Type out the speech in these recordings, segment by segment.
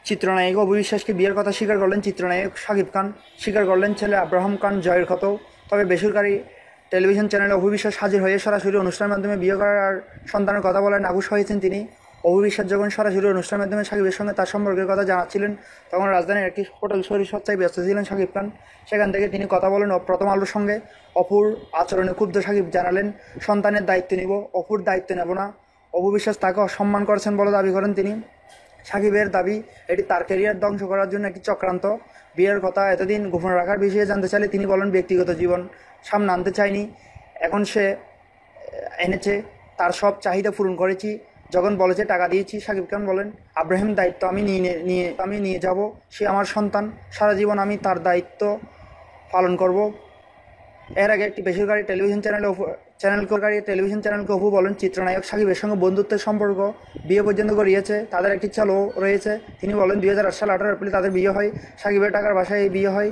চিত্রনায়িকা অপু বিশ্বাসকে বিয়ের কথা স্বীকার করলেন চিত্রনায়ক শাকিব খান। স্বীকার করলেন ছেলে আব্রাহাম খান জয়ের কথাও। তবে বেসরকারি টেলিভিশন চ্যানেলে অপু বিশ্বাস হাজির হয়ে সরাসরি অনুষ্ঠানের মাধ্যমে বিয়ে করার সন্তানের কথা বলে নাখুশ হয়েছেন তিনি। অপু বিশ্বাস যখন সরাসরি অনুষ্ঠানের মাধ্যমে শাকিবের সঙ্গে তার সম্পর্কের কথা জানাচ্ছিলেন, তখন রাজধানীর একটি হোটেল সরিসজ্জায় ব্যস্ত ছিলেন শাকিব খান। সেখান থেকে তিনি কথা বলেন প্রথম আলোর সঙ্গে। অপুর আচরণে ক্ষুব্ধ শাকিব জানালেন, সন্তানের দায়িত্ব নিব, অপুর দায়িত্ব নেব না। অপু বিশ্বাস তাকে অসম্মান করেছেন বলে দাবি করেন তিনি। সাকিবের দাবি, এটি তার ক্যারিয়ার ধ্বংস করার জন্য একটি চক্রান্ত। বিয়ের কথা এতদিন গোপন রাখার বিষয়ে জানতে চাইলে তিনি বলেন, ব্যক্তিগত জীবন সামনে আনতে চাইনি, এখন সে এনেছে, তার সব চাহিদা পূরণ করেছি। যখন বলেছে টাকা দিয়েছি। শাকিব খান বলেন, আব্রাহিম দায়িত্ব আমি নিয়ে যাব, সে আমার সন্তান, সারা জীবন আমি তার দায়িত্ব পালন করব। এর আগে একটি বেসরকারি টেলিভিশন চ্যানেলকে অপু বলেন, চিত্রনায়ক শাকিবের সঙ্গে বন্ধুত্বের সম্পর্ক বিয়ে পর্যন্ত গড়িয়েছে, তাদের একটি চালও রয়েছে। তিনি বলেন, 2008 সাল 18 এপ্রিল তাদের বিয়ে হয়। শাকিবের টাকার বাসায় এই বিয়ে হয়।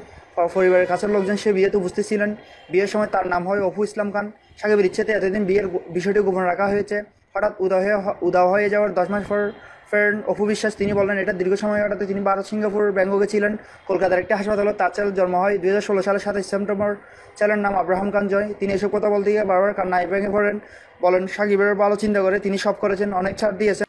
পরিবারের কাছের লোকজন সে বিয়েতে উপস্থিত ছিলেন। বিয়ের সময় তার নাম হয় অপু ইসলাম খান। সাকিবের ইচ্ছেতে এতদিন বিয়ের বিষয়টি গোপন রাখা হয়েছে। হঠাৎ উধাও হয়ে যাওয়ার 10 মাস পর ফেরেন অপু বিশ্বাস। তিনি বলেন, এটা দীর্ঘ সময় কাটাতে তিনি ভারত, সিঙ্গাপুর, ব্যাংককে ছিলেন। কলকাতার একটি হাসপাতালে তার ছেলের জন্ম হয় 2016 সালের 27 সেপ্টেম্বর। ছেলের নাম আব্রাহাম খান জয়। তিনি এসব কথা বলতে গিয়ে বারবার কান্নায় ভেঙে পড়েন। বলেন, সাকিবের ভালো চিন্তা করে তিনি সব করেছেন, অনেক ছাড় দিয়েছেন।